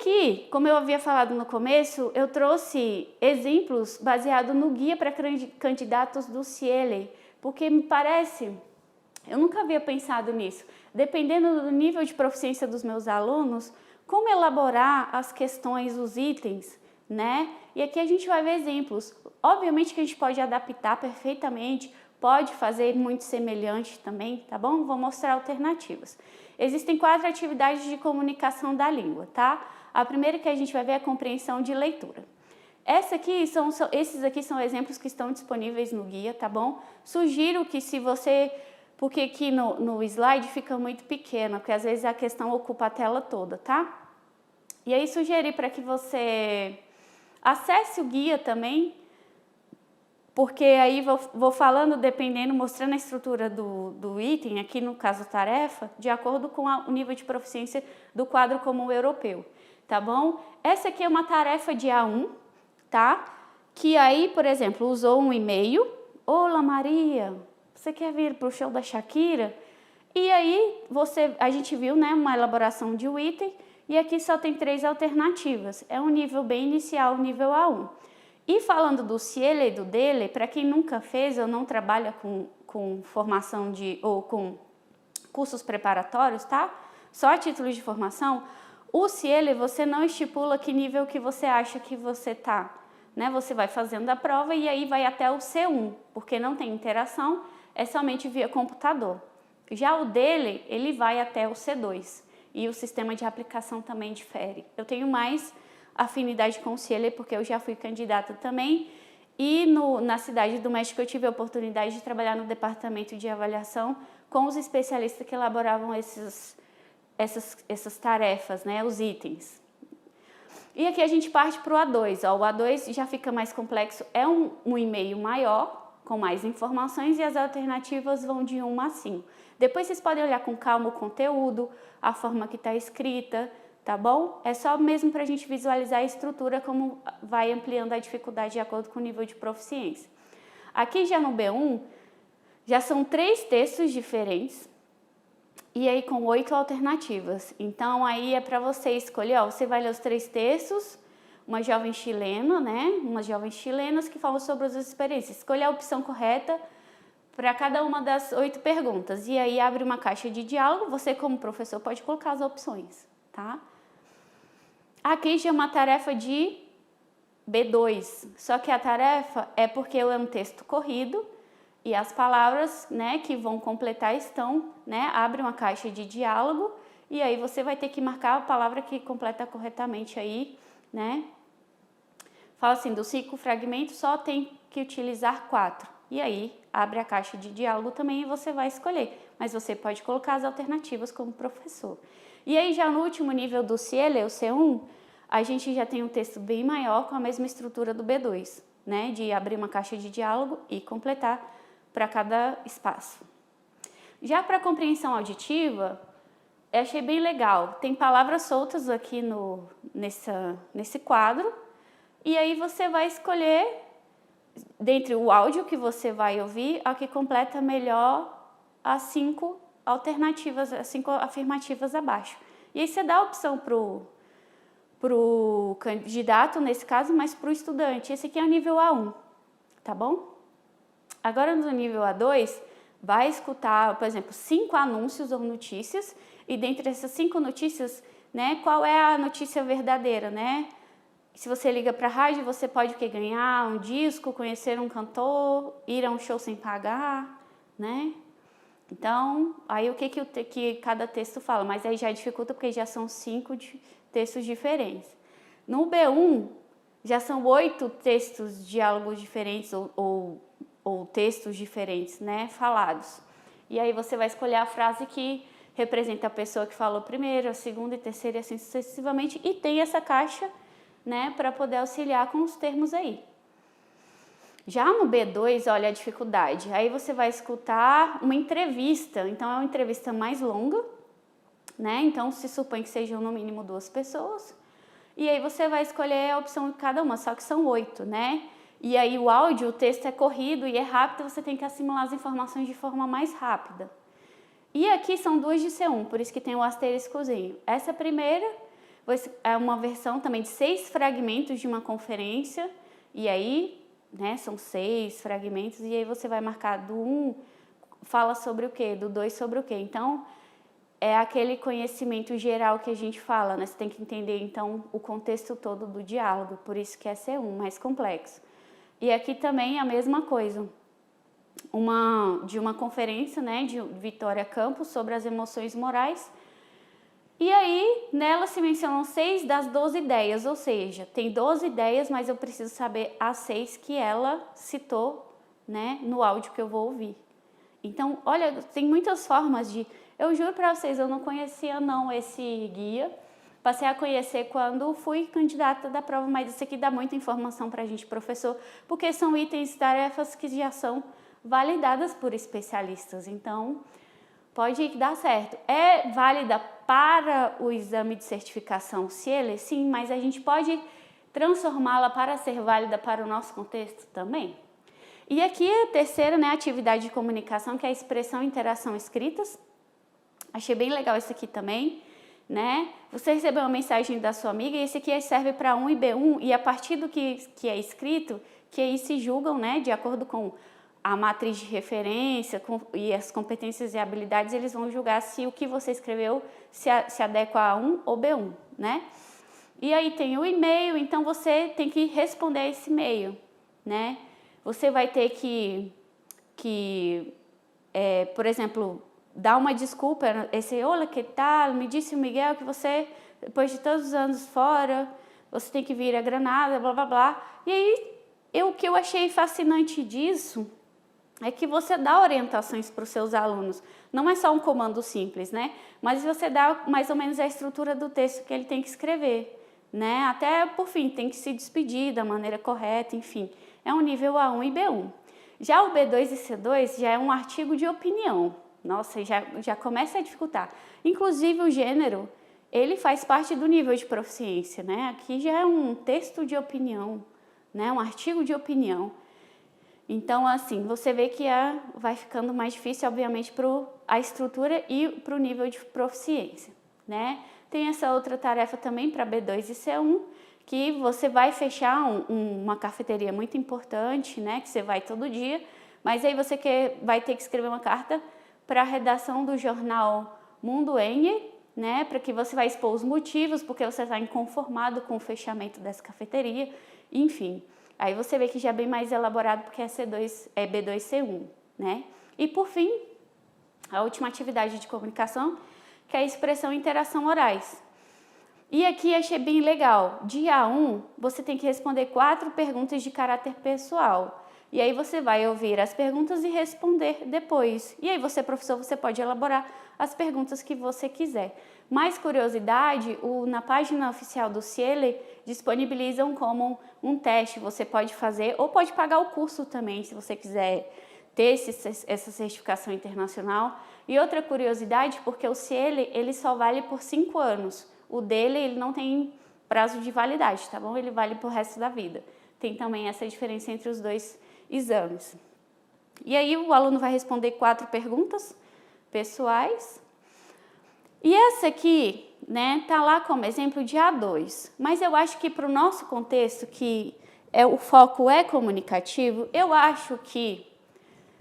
aqui, como eu havia falado no começo, eu trouxe exemplos baseados no guia para candidatos do Ciele, porque me parece, eu nunca havia pensado nisso, dependendo do nível de proficiência dos meus alunos, como elaborar as questões, os itens, né? E aqui a gente vai ver exemplos. Obviamente que a gente pode adaptar perfeitamente, pode fazer muito semelhante também, tá bom? Vou mostrar alternativas. Existem 4 atividades de comunicação da língua, tá? A primeira que a gente vai ver é a compreensão de leitura. Esses aqui são exemplos que estão disponíveis no guia, tá bom? Sugiro que se você... Porque aqui no slide fica muito pequeno, porque às vezes a questão ocupa a tela toda, tá? E aí sugeri para que você acesse o guia também, porque aí vou falando, dependendo, mostrando a estrutura do item, aqui no caso tarefa, de acordo com o nível de proficiência do quadro comum europeu, tá bom? Essa aqui é uma tarefa de A1, tá? Que aí, por exemplo, usou um e-mail. Olá, Maria, você quer vir para o show da Shakira? E aí, a gente viu, né, uma elaboração de um item, e aqui só tem 3 alternativas. É um nível bem inicial, nível A1. E falando do Ciele e do Dele, para quem nunca fez ou não trabalha com formação ou com cursos preparatórios, tá? Só a título de formação, o Ciele você não estipula que nível que você acha que você tá, né? Você vai fazendo a prova e aí vai até o C1, porque não tem interação, é somente via computador. Já o Dele, ele vai até o C2 e o sistema de aplicação também difere. Eu tenho mais afinidade com o Ciele porque eu já fui candidata também e na Cidade do México eu tive a oportunidade de trabalhar no departamento de avaliação com os especialistas que elaboravam essas tarefas, né, os itens. E aqui a gente parte para o A2. Ó, o A2 já fica mais complexo, é um e-mail maior, com mais informações, e as alternativas vão de 1 a 5. Depois vocês podem olhar com calma o conteúdo, a forma que está escrita, tá bom? É só mesmo para a gente visualizar a estrutura, como vai ampliando a dificuldade de acordo com o nível de proficiência. Aqui já no B1, já são 3 textos diferentes, e aí com 8 alternativas. Então aí é para você escolher, ó, você vai ler os 3 textos, uma jovem chilena, né? Umas jovens chilenas que falam sobre as experiências. Escolher a opção correta para cada uma das 8 perguntas. E aí abre uma caixa de diálogo, você como professor pode colocar as opções, tá? Aqui já é uma tarefa de B2, só que a tarefa é porque é um texto corrido e as palavras, né, que vão completar estão, né, abre uma caixa de diálogo e aí você vai ter que marcar a palavra que completa corretamente aí, né? Fala assim, dos 5 fragmentos só tem que utilizar 4. E aí abre a caixa de diálogo também e você vai escolher, mas você pode colocar as alternativas como professor. E aí já no último nível do Ciele, o C1, a gente já tem um texto bem maior com a mesma estrutura do B2, né, de abrir uma caixa de diálogo e completar para cada espaço. Já para a compreensão auditiva, eu achei bem legal. Tem palavras soltas aqui nesse quadro, e aí você vai escolher, dentre o áudio que você vai ouvir, a que completa melhor as 5 alternativas, as 5 afirmativas abaixo. E aí você dá a opção para o candidato, nesse caso, mas para o estudante. Esse aqui é o nível A1, tá bom? Agora no nível A2, vai escutar, por exemplo, 5 anúncios ou notícias, e dentre essas 5 notícias, né, qual é a notícia verdadeira, né? Se você liga para a rádio, você pode ganhar um disco, conhecer um cantor, ir a um show sem pagar, né? Então, aí o que cada texto fala, mas aí já dificulta porque já são 5 textos diferentes. No B1, já são 8 textos, diálogos diferentes ou textos diferentes, né, falados. E aí você vai escolher a frase que representa a pessoa que falou primeiro, a segunda e terceira e assim sucessivamente, e tem essa caixa, né, para poder auxiliar com os termos aí. Já no B2, olha a dificuldade. Aí você vai escutar uma entrevista, então é uma entrevista mais longa, né? Então se supõe que sejam no mínimo 2 pessoas. E aí você vai escolher a opção de cada uma, só que são 8, né? E aí o áudio, o texto é corrido e é rápido, você tem que assimilar as informações de forma mais rápida. E aqui são 2 de C1, por isso que tem o asteriscozinho. Essa primeira, É uma versão também de 6 fragmentos de uma conferência, e aí, né, são 6 fragmentos, e aí você vai marcar do 1, fala sobre o quê, do 2 sobre o quê. Então, é aquele conhecimento geral que a gente fala, né? Você tem que entender, então, o contexto todo do diálogo, por isso que é C1, mais complexo. E aqui também a mesma coisa, de uma conferência, né, de Vitória Campos sobre as emoções morais. E aí, nela se mencionam 6 das 12 ideias, ou seja, tem 12 ideias, mas eu preciso saber as 6 que ela citou, né, no áudio que eu vou ouvir. Então, olha, tem muitas formas de... Eu juro para vocês, eu não conhecia não esse guia. Passei a conhecer quando fui candidata da prova, mas isso aqui dá muita informação para a gente, professor, porque são itens, tarefas que já são validadas por especialistas. Então, pode dar certo. É válida para o exame de certificação CIELE? Sim, mas a gente pode transformá-la para ser válida para o nosso contexto também. E aqui a terceira, né, atividade de comunicação, que é a expressão e interação escritas. Achei bem legal isso aqui também, né? Você recebeu uma mensagem da sua amiga e esse aqui serve para 1 e B1, e a partir do que é escrito, que aí se julgam, né, de acordo com a matriz de referência e as competências e habilidades, eles vão julgar se o que você escreveu se adequa a 1 ou B1, né? E aí tem o e-mail, então você tem que responder a esse e-mail, né? Você vai ter que por exemplo, dar uma desculpa, olá, que tal? Me disse o Miguel que você, depois de todos os anos fora, você tem que vir a Granada, blá, blá, blá. E aí, o que eu achei fascinante disso é que você dá orientações para os seus alunos. Não é só um comando simples, né? Mas você dá mais ou menos a estrutura do texto que ele tem que escrever, né? Até, por fim, tem que se despedir da maneira correta, enfim. É um nível A1 e B1. Já o B2 e C2 já é um artigo de opinião. Nossa, já começa a dificultar. Inclusive, o gênero, ele faz parte do nível de proficiência, né? Aqui já é um texto de opinião, né? Um artigo de opinião. Então, assim, você vê que vai ficando mais difícil, obviamente, para a estrutura e para o nível de proficiência, né? Tem essa outra tarefa também para B2 e C1, que você vai fechar uma cafeteria muito importante, né? Que você vai todo dia, mas aí você vai ter que escrever uma carta para a redação do jornal Mundo N, né? Para que você vai expor os motivos, porque você está inconformado com o fechamento dessa cafeteria, enfim. Aí você vê que já é bem mais elaborado, porque é B2, C1, né? E por fim, a última atividade de comunicação, que é a expressão e interação orais. E aqui achei bem legal. Dia 1, você tem que responder 4 perguntas de caráter pessoal. E aí você vai ouvir as perguntas e responder depois. E aí você, professor, você pode elaborar as perguntas que você quiser. Mais curiosidade, na página oficial do CIELE disponibilizam como um teste. Você pode fazer ou pode pagar o curso também, se você quiser ter essa certificação internacional. E outra curiosidade, porque o CIELE, ele só vale por 5 anos. O dele, ele não tem prazo de validade, tá bom? Ele vale pro resto da vida. Tem também essa diferença entre os dois exames. E aí o aluno vai responder 4 perguntas pessoais. E essa aqui, né, tá lá como exemplo de A2. Mas eu acho que para o nosso contexto, que o foco é comunicativo, eu acho que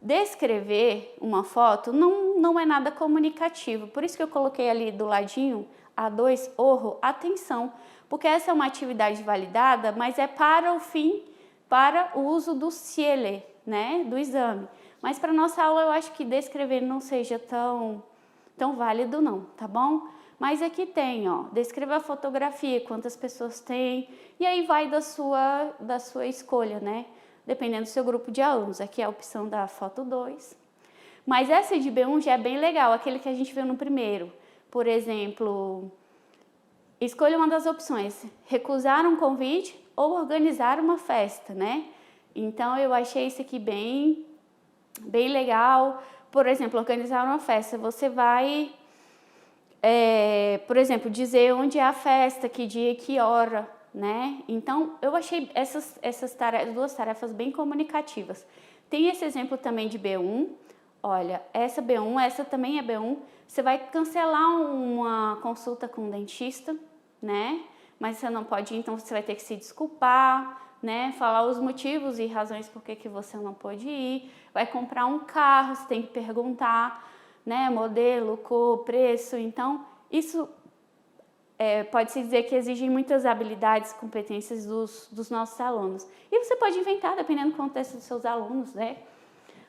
descrever uma foto não é nada comunicativo. Por isso que eu coloquei ali do ladinho A2, atenção, porque essa é uma atividade validada, mas é para o fim, para o uso do CIELE, né, do exame. Mas para nossa aula eu acho que descrever não seja tão válido não, tá bom? Mas aqui tem, ó, descreva a fotografia, quantas pessoas tem, e aí vai da sua escolha, né? Dependendo do seu grupo de alunos. Aqui é a opção da foto 2. Mas essa de B1 já é bem legal, aquele que a gente viu no primeiro. Por exemplo, escolha uma das opções, recusar um convite ou organizar uma festa, né? Então, eu achei isso aqui bem legal. Por exemplo, organizar uma festa, você vai, por exemplo, dizer onde é a festa, que dia, que hora, né? Então, eu achei essas 2 tarefas bem comunicativas. Tem esse exemplo também de B1. Olha, essa B1, essa também é B1. Você vai cancelar uma consulta com um dentista, né? Mas você não pode ir, então você vai ter que se desculpar, né? Falar os motivos e razões por que você não pode ir. Vai comprar um carro, você tem que perguntar, né? Modelo, cor, preço. Então, isso pode-se dizer que exige muitas habilidades, competências dos nossos alunos. E você pode inventar, dependendo do contexto dos seus alunos, né?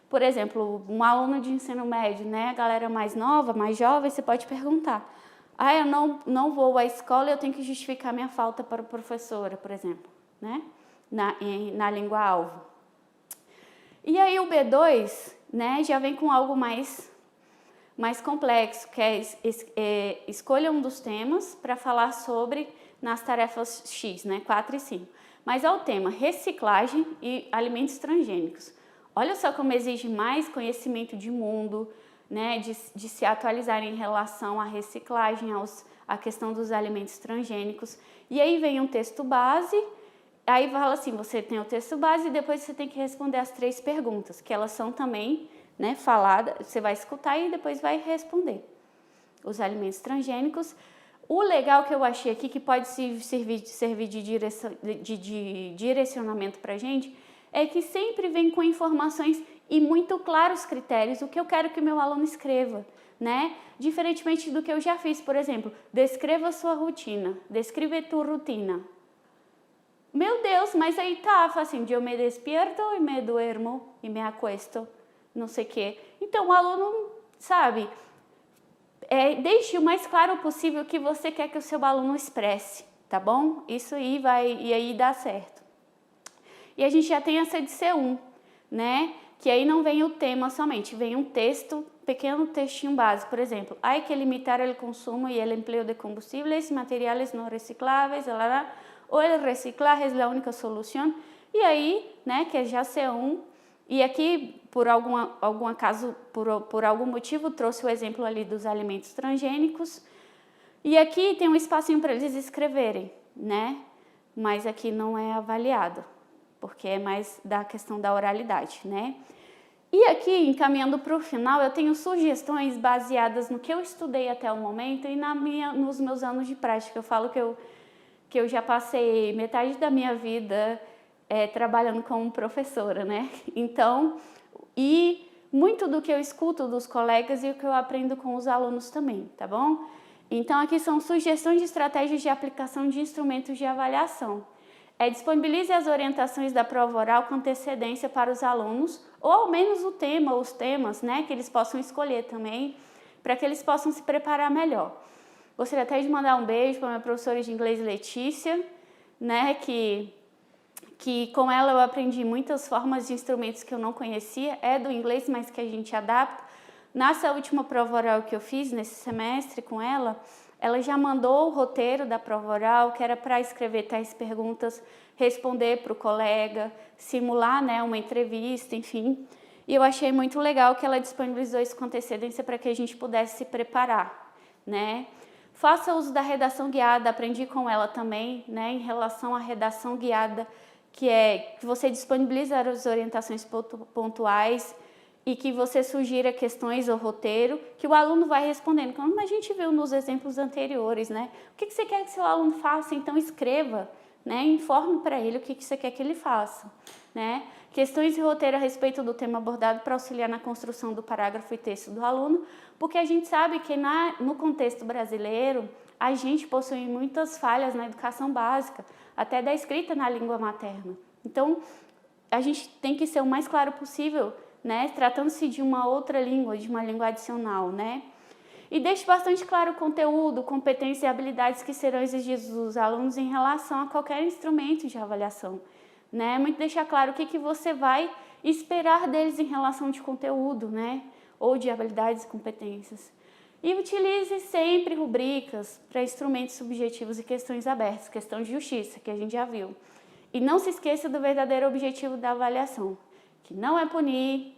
Por exemplo, um aluno de ensino médio, né? A galera mais nova, mais jovem, você pode perguntar: eu não vou à escola, eu tenho que justificar minha falta para a professora, por exemplo, né? Na língua-alvo. E aí o B2, né, já vem com algo mais complexo, que é escolha um dos temas para falar sobre nas tarefas X, né, 4 e 5. Mas é o tema reciclagem e alimentos transgênicos. Olha só como exige mais conhecimento de mundo, né, de se atualizar em relação à reciclagem, à questão dos alimentos transgênicos. E aí vem um texto base, aí fala assim, você tem o texto base e depois você tem que responder as 3 perguntas, que elas são também, né, faladas, você vai escutar e depois vai responder. Os alimentos transgênicos. O legal que eu achei aqui, que pode servir de direcionamento para a gente, é que sempre vem com informações e muito claros critérios, o que eu quero que o meu aluno escreva, né? Diferentemente do que eu já fiz, por exemplo, descreva a sua rotina, descreve tua rotina. Meu Deus, mas aí tá, assim, eu me despierto e me duermo e me acuesto, não sei o quê. Então o aluno, sabe, deixe o mais claro possível o que você quer que o seu aluno expresse, tá bom? Isso aí e aí dá certo. E a gente já tem essa de C1, né? Que aí não vem o tema somente, vem um texto, pequeno textinho básico, por exemplo, hay que limitar el consumo y el empleo de combustibles, materiales no recicláveis, ou el reciclaje es la única solución. E aí, né, que é já C1, e aqui, por algum motivo, trouxe o exemplo ali dos alimentos transgênicos, e aqui tem um espacinho para eles escreverem, né? Mas aqui não é avaliado, porque é mais da questão da oralidade, né? E aqui, encaminhando para o final, eu tenho sugestões baseadas no que eu estudei até o momento e nos meus anos de prática. Eu falo que eu já passei metade da minha vida trabalhando como professora, né? Então, e muito do que eu escuto dos colegas e o que eu aprendo com os alunos também, tá bom? Então, aqui são sugestões de estratégias de aplicação de instrumentos de avaliação. Disponibilize as orientações da prova oral com antecedência para os alunos, ou ao menos o tema, os temas, né, que eles possam escolher também, para que eles possam se preparar melhor. Gostaria até de mandar um beijo para minha professora de inglês, Letícia, né, que com ela eu aprendi muitas formas de instrumentos que eu não conhecia, do inglês, mas que a gente adapta. Nessa última prova oral que eu fiz nesse semestre com ela já mandou o roteiro da prova oral, que era para escrever tais perguntas, responder para o colega, simular, né, uma entrevista, enfim. E eu achei muito legal que ela disponibilizou isso com antecedência para que a gente pudesse se preparar, né? Faça uso da redação guiada, aprendi com ela também, né, em relação à redação guiada, que você disponibiliza as orientações pontuais e que você sugira questões ou roteiro, que o aluno vai respondendo, como a gente viu nos exemplos anteriores, né? O que você quer que seu aluno faça? Então escreva, né? Informe para ele o que você quer que ele faça, né? Questões e roteiro a respeito do tema abordado para auxiliar na construção do parágrafo e texto do aluno, porque a gente sabe que no contexto brasileiro, a gente possui muitas falhas na educação básica, até da escrita na língua materna. Então, a gente tem que ser o mais claro possível, né, tratando-se de uma outra língua, de uma língua adicional, né? E deixe bastante claro o conteúdo, competências e habilidades que serão exigidos dos alunos em relação a qualquer instrumento de avaliação, né? Muito deixar claro o que você vai esperar deles em relação de conteúdo, né? Ou de habilidades e competências. E utilize sempre rubricas para instrumentos subjetivos e questões abertas, questão de justiça, que a gente já viu. E não se esqueça do verdadeiro objetivo da avaliação, que não é punir,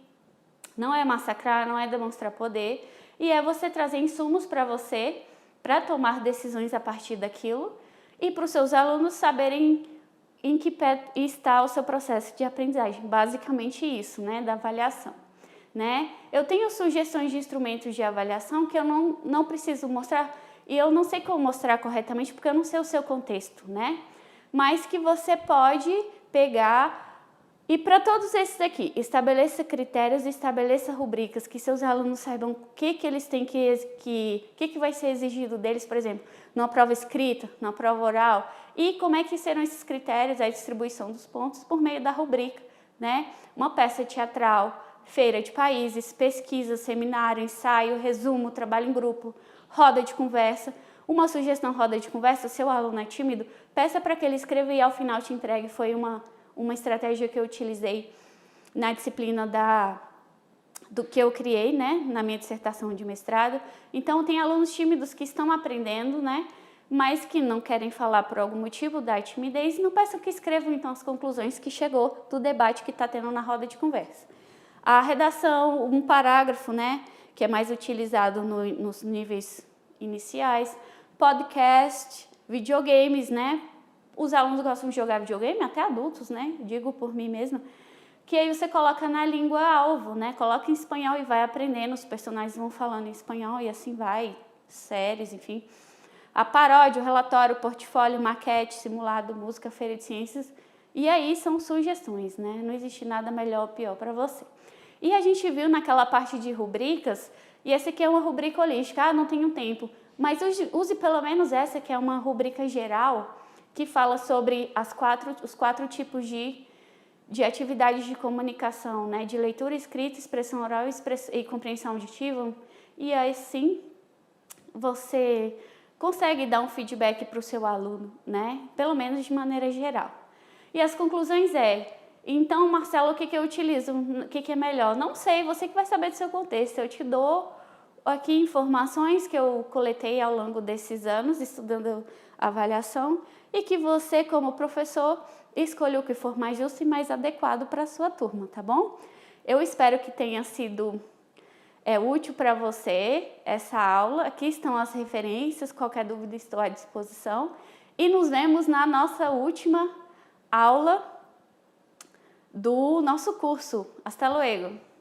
não é massacrar, não é demonstrar poder, e é você trazer insumos para você, para tomar decisões a partir daquilo, e para os seus alunos saberem em que pé está o seu processo de aprendizagem. Basicamente isso, né, da avaliação. Né? Eu tenho sugestões de instrumentos de avaliação que eu não preciso mostrar, e eu não sei como mostrar corretamente porque eu não sei o seu contexto, né? Mas que você pode pegar e para todos esses aqui, estabeleça critérios, estabeleça rubricas, que seus alunos saibam o que eles têm que vai ser exigido deles, por exemplo, numa prova escrita, numa prova oral, e como é que serão esses critérios, a distribuição dos pontos por meio da rubrica, né? Uma peça teatral, feira de países, pesquisa, seminário, ensaio, resumo, trabalho em grupo, roda de conversa. Uma sugestão roda de conversa, seu aluno é tímido, peça para que ele escreva e ao final te entregue. Foi uma estratégia que eu utilizei na disciplina do que eu criei, né, na minha dissertação de mestrado. Então, tem alunos tímidos que estão aprendendo, né, mas que não querem falar por algum motivo da timidez e não peçam que escrevam, então, as conclusões que chegou do debate que está tendo na roda de conversa. A redação, um parágrafo, né, que é mais utilizado nos níveis iniciais, podcast, videogames, né, os alunos gostam de jogar videogame, até adultos, né? Digo por mim mesma. Que aí você coloca na língua alvo, né? Coloca em espanhol e vai aprendendo, os personagens vão falando em espanhol e assim vai, séries, enfim. A paródia, o relatório, o portfólio, maquete, simulado, música, feira de ciências. E aí são sugestões, né? Não existe nada melhor ou pior para você. E a gente viu naquela parte de rubricas, e essa aqui é uma rubrica holística, não tenho tempo, mas use pelo menos essa que é uma rubrica geral, que fala sobre os quatro tipos de atividades de comunicação, né? De leitura, escrita, expressão oral e compreensão auditiva. E assim você consegue dar um feedback para o seu aluno, né? Pelo menos de maneira geral. E as conclusões então, Marcelo, o que eu utilizo? O que é melhor? Não sei, você que vai saber do seu contexto. Eu te dou aqui informações que eu coletei ao longo desses anos, estudando avaliação, e que você, como professor, escolha o que for mais justo e mais adequado para a sua turma, tá bom? Eu espero que tenha sido útil para você essa aula. Aqui estão as referências, qualquer dúvida estou à disposição. E nos vemos na nossa última aula do nosso curso. Hasta luego!